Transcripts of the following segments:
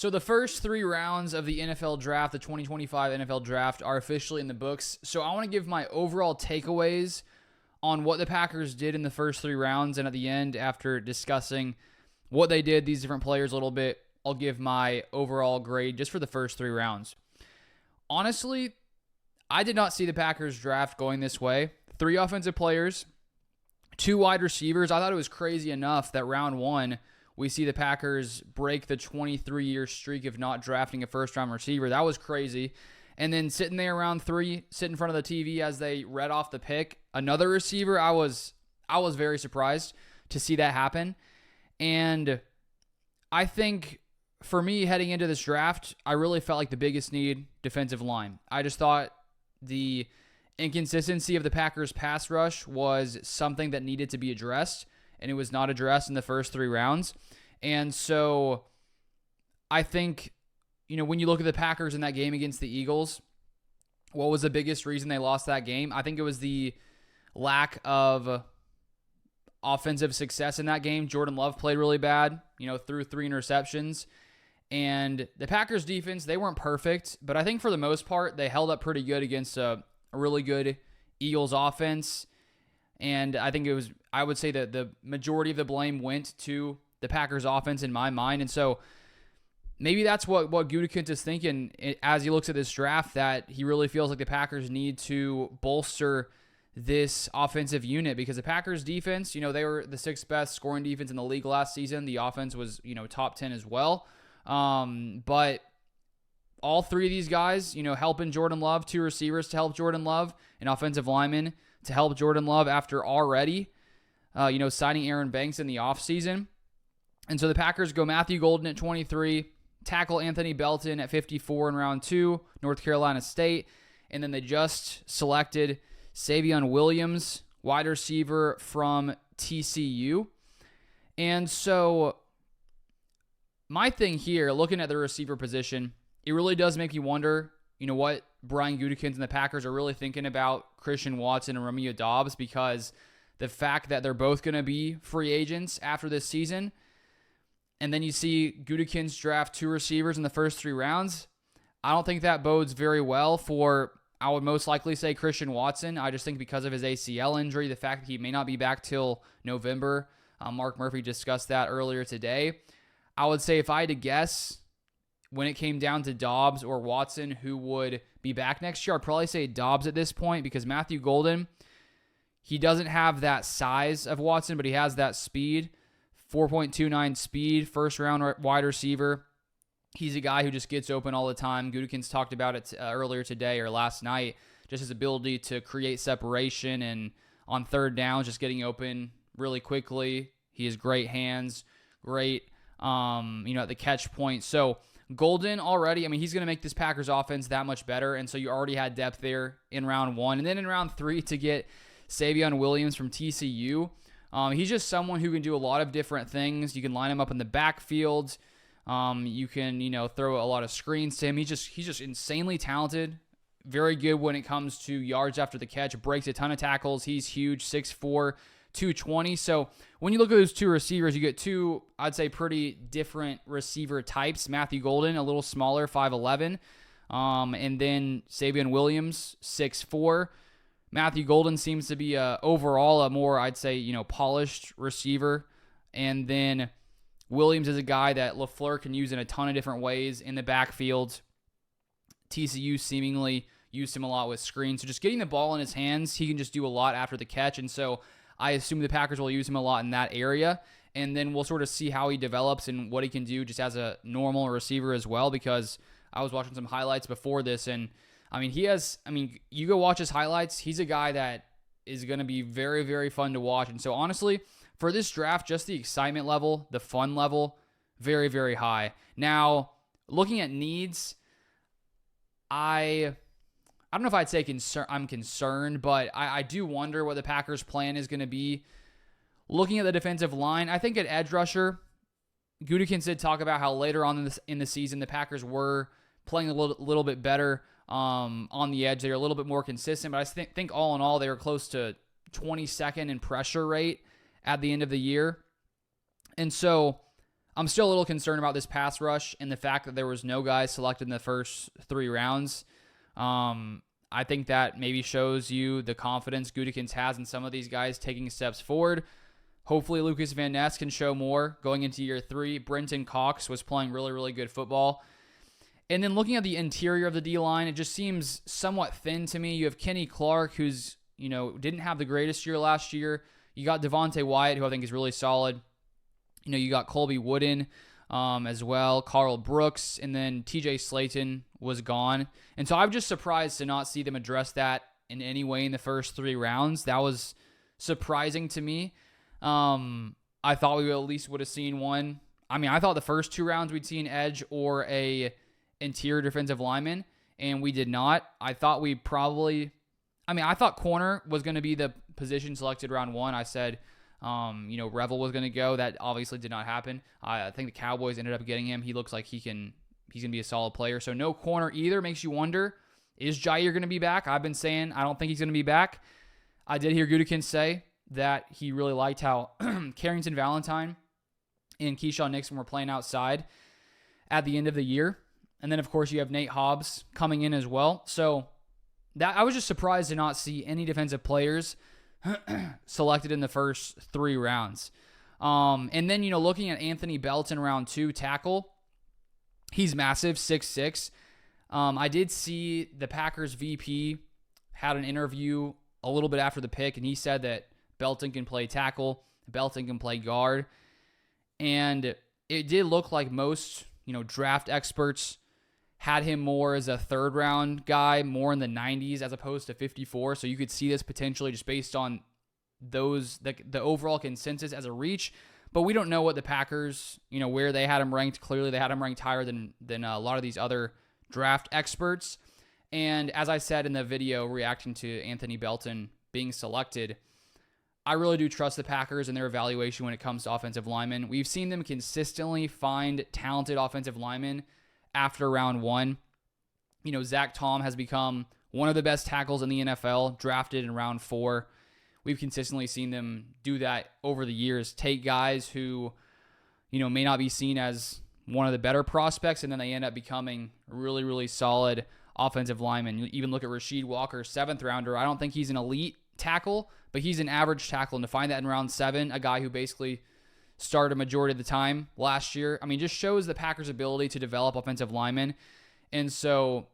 So the first 3 rounds of the NFL draft, the 2025 NFL draft, are officially in the books. So I want to give my overall takeaways on what the Packers did in the first 3 rounds. And at the end, after discussing what they did, these different players a little bit, I'll give my overall grade just for the first 3 rounds. Honestly, I did not see the Packers draft going this way. 3 offensive players, 2 wide receivers. I thought it was crazy enough that round 1, we see the Packers break the 23-year streak of not drafting a first-round receiver. That was crazy. And then sitting there around 3, sitting in front of the TV as they read off the pick, another receiver, I was very surprised to see that happen. And I think for me heading into this draft, I really felt like the biggest need, defensive line. I just thought the inconsistency of the Packers pass rush was something that needed to be addressed, and it was not addressed in the first 3 rounds. And so I think, when you look at the Packers in that game against the Eagles, what was the biggest reason they lost that game? I think it was the lack of offensive success in that game. Jordan Love played really bad, threw 3 interceptions. And the Packers defense, they weren't perfect, but I think for the most part, they held up pretty good against a really good Eagles offense. And I think I would say that the majority of the blame went to the Packers offense in my mind. And so maybe that's what Gutekunst is thinking as he looks at this draft, that he really feels like the Packers need to bolster this offensive unit, because the Packers defense, they were the 6th best scoring defense in the league last season. The offense was, top 10 as well. But all 3 of these guys, helping Jordan Love, 2 receivers to help Jordan Love, an offensive lineman to help Jordan Love after already, signing Aaron Banks in the offseason. And so the Packers go Matthew Golden at 23, tackle Anthony Belton at 54 in round 2, North Carolina State. And then they just selected Savion Williams, wide receiver from TCU. And so my thing here, looking at the receiver position, it really does make you wonder, what Brian Gutekunst and the Packers are really thinking about Christian Watson and Romeo Doubs, because the fact that they're both going to be free agents after this season, and then you see Gutekunst draft 2 receivers in the first 3 rounds, I don't think that bodes very well for, I would most likely say, Christian Watson. I just think because of his ACL injury, the fact that he may not be back till November, Mark Murphy discussed that earlier today. I would say if I had to guess, when it came down to Doubs or Watson, who would be back next year, I'd probably say Doubs at this point, because Matthew Golden, he doesn't have that size of Watson, but he has that speed, 4.29 speed, first-round wide receiver. He's a guy who just gets open all the time. Gutekunst talked about it earlier today or last night, just his ability to create separation and on third downs, just getting open really quickly. He has great hands, great, at the catch point. So Golden already, he's going to make this Packers offense that much better, and so you already had depth there in round 1. And then in round 3 to get Savion Williams from TCU, he's just someone who can do a lot of different things. You can line him up in the backfield. You can, throw a lot of screens to him. He's just insanely talented, very good when it comes to yards after the catch, breaks a ton of tackles. He's huge, 6'4", 220. So when you look at those 2 receivers, you get 2, I'd say, pretty different receiver types. Matthew Golden, a little smaller, 5'11", and then Savion Williams, 6'4". Matthew Golden seems to be overall a more, I'd say, polished receiver. And then Williams is a guy that LaFleur can use in a ton of different ways in the backfield. TCU seemingly used him a lot with screens. So just getting the ball in his hands, he can just do a lot after the catch. And so I assume the Packers will use him a lot in that area. And then we'll sort of see how he develops and what he can do just as a normal receiver as well, because I was watching some highlights before this, and you go watch his highlights. He's a guy that is going to be very, very fun to watch. And so honestly, for this draft, just the excitement level, the fun level, very, very high. Now, looking at needs, I don't know if I'd say I'm concerned, but I do wonder what the Packers' plan is going to be. Looking at the defensive line, I think at edge rusher, Gutekunst did talk about how later on in the season, the Packers were playing a little bit better on the edge. They were a little bit more consistent, but I think all in all, they were close to 22nd in pressure rate at the end of the year. And so I'm still a little concerned about this pass rush and the fact that there was no guys selected in the first 3 rounds. I think that maybe shows you the confidence Gutekunst has in some of these guys taking steps forward. Hopefully Lucas Van Ness can show more going into year 3. Brenton Cox was playing really, really good football. And then looking at the interior of the D-line, it just seems somewhat thin to me. You have Kenny Clark, who's, didn't have the greatest year last year. You got Devontae Wyatt, who I think is really solid. You got Colby Wooden as well, Carl Brooks, and then TJ Slayton was gone. And so I'm just surprised to not see them address that in any way in the first 3 rounds. That was surprising to me. I thought we at least would have seen one. I mean, I thought the first 2 rounds we'd see an edge or a interior defensive lineman, and we did not. I thought I thought corner was going to be the position selected round 1. I said, Revel was going to go. That obviously did not happen. I think the Cowboys ended up getting him. He looks like he's going to be a solid player. So no corner either. Makes you wonder, is Jaire going to be back? I've been saying I don't think he's going to be back. I did hear Gutekunst say that he really liked how Carrington Valentine and Keyshawn Nixon were playing outside at the end of the year. And then, of course, you have Nate Hobbs coming in as well. So that I was just surprised to not see any defensive players selected in the first 3 rounds. And then, looking at Anthony Belton round 2 tackle, he's massive, 6'6". I did see the Packers VP had an interview a little bit after the pick, and he said that Belton can play tackle, Belton can play guard. And it did look like most, draft experts had him more as a 3rd round guy, more in the 90s as opposed to 54. So you could see this potentially just based on those, the overall consensus as a reach. But we don't know what the Packers, where they had him ranked. Clearly they had him ranked higher than a lot of these other draft experts. And as I said in the video reacting to Anthony Belton being selected, I really do trust the Packers and their evaluation when it comes to offensive linemen. We've seen them consistently find talented offensive linemen after round 1. Zach Tom has become one of the best tackles in the NFL, drafted in round 4. We've consistently seen them do that over the years, take guys who, may not be seen as one of the better prospects, and then they end up becoming really, really solid offensive linemen. You even look at Rasheed Walker, 7th rounder. I don't think he's an elite tackle, but he's an average tackle. And to find that in round 7, a guy who basically started a majority of the time last year, just shows the Packers' ability to develop offensive linemen. And so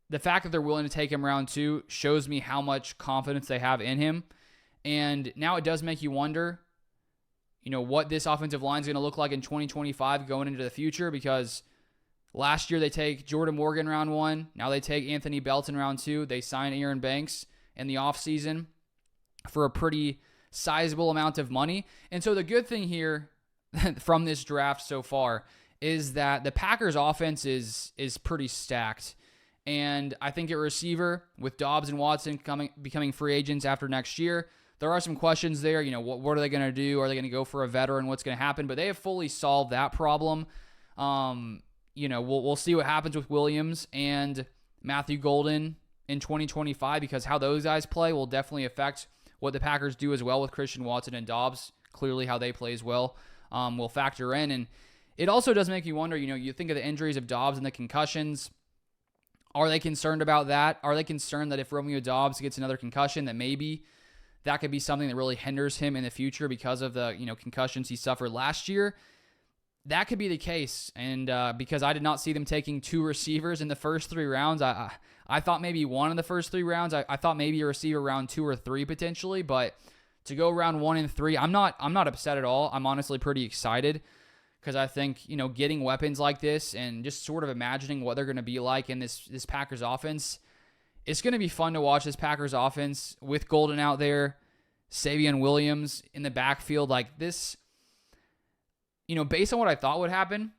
the fact that they're willing to take him round 2 shows me how much confidence they have in him. And now it does make you wonder, what this offensive line is going to look like in 2025 going into the future, because last year they take Jordan Morgan round 1. Now they take Anthony Belton round 2. They sign Aaron Banks in the offseason for a pretty sizable amount of money. And so the good thing here from this draft so far is that the Packers offense is pretty stacked. And I think at receiver, with Dobbs and Watson becoming free agents after next year, there are some questions there. What are they going to do? Are they going to go for a veteran? What's going to happen? But they have fully solved that problem. We'll see what happens with Williams and Matthew Golden in 2025, because how those guys play will definitely affect what the Packers do as well with Christian Watson and Dobbs. Clearly how they play as well will factor in. And it also does make you wonder, you think of the injuries of Dobbs and the concussions. Are they concerned about that? Are they concerned that if Romeo Dobbs gets another concussion, that maybe that could be something that really hinders him in the future because of the concussions he suffered last year? That could be the case. And because I did not see them taking 2 receivers in the first 3 rounds, I thought maybe one in the first 3 rounds. I thought maybe a receiver round 2 or 3 potentially, but to go round 1 and 3, I'm not upset at all. I'm honestly pretty excited, because I think, getting weapons like this and just sort of imagining what they're going to be like in this Packers offense, it's going to be fun to watch this Packers offense with Golden out there, Savion Williams in the backfield like this. Based on what I thought would happen,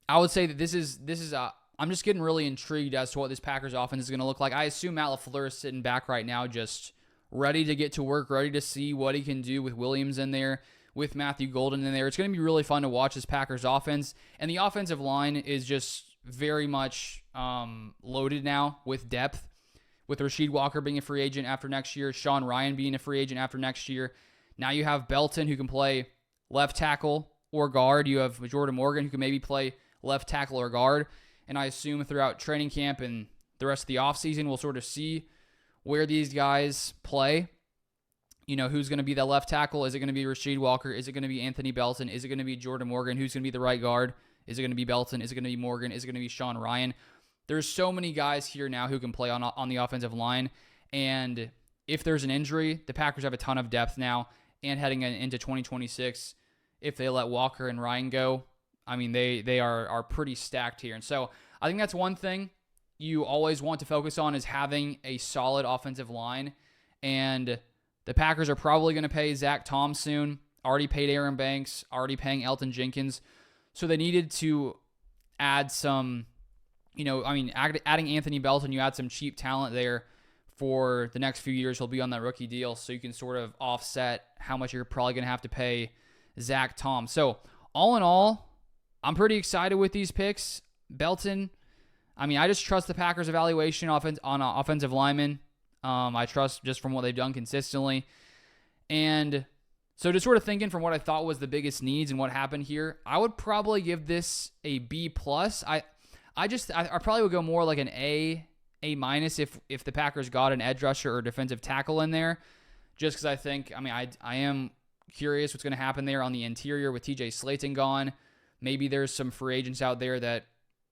I would say that this is I'm just getting really intrigued as to what this Packers offense is going to look like. I assume Matt LaFleur is sitting back right now, just ready to get to work, ready to see what he can do with Williams in there, with Matthew Golden in there. It's going to be really fun to watch this Packers offense. And the offensive line is just very much loaded now with depth, with Rasheed Walker being a free agent after next year, Sean Ryan being a free agent after next year. Now you have Belton, who can play left tackle, or guard. You have Jordan Morgan, who can maybe play left tackle or guard. And I assume throughout training camp and the rest of the offseason, we'll sort of see where these guys play. Who's going to be that left tackle? Is it going to be Rasheed Walker? Is it going to be Anthony Belton? Is it going to be Jordan Morgan? Who's going to be the right guard? Is it going to be Belton? Is it going to be Morgan? Is it going to be Sean Ryan? There's so many guys here now who can play on the offensive line. And if there's an injury, the Packers have a ton of depth now. And heading into 2026, if they let Walker and Ryan go, I mean, they are pretty stacked here. And so I think that's one thing you always want to focus on, is having a solid offensive line. And the Packers are probably going to pay Zach Tom soon. Already paid Aaron Banks, already paying Elton Jenkins. So they needed to add some, adding Anthony Belton, you add some cheap talent there for the next few years. He'll be on that rookie deal, so you can sort of offset how much you're probably going to have to pay Zach Tom. So all in all, I'm pretty excited with these picks. Belton, I just trust the Packers' evaluation on offensive linemen. I trust just from what they've done consistently. And so just sort of thinking from what I thought was the biggest needs and what happened here, I would probably give this a B+. I probably would go more like an A- if the Packers got an edge rusher or defensive tackle in there, just because I think, I am curious what's going to happen there on the interior with TJ Slayton gone. Maybe there's some free agents out there that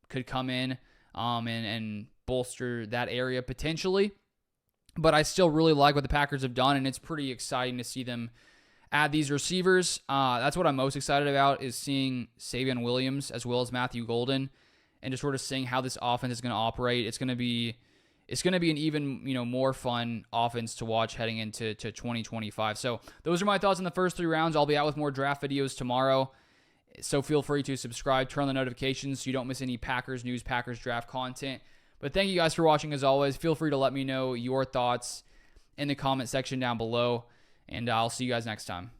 could come in and bolster that area potentially. But I still really like what the Packers have done, and it's pretty exciting to see them add these receivers. That's what I'm most excited about, is seeing Savion Williams as well as Matthew Golden, and just sort of seeing how this offense is going to operate. It's going to be an even more fun offense to watch heading into 2025. So those are my thoughts on the first 3 rounds. I'll be out with more draft videos tomorrow, so feel free to subscribe, turn on the notifications so you don't miss any Packers news, Packers draft content. But thank you guys for watching as always. Feel free to let me know your thoughts in the comment section down below, and I'll see you guys next time.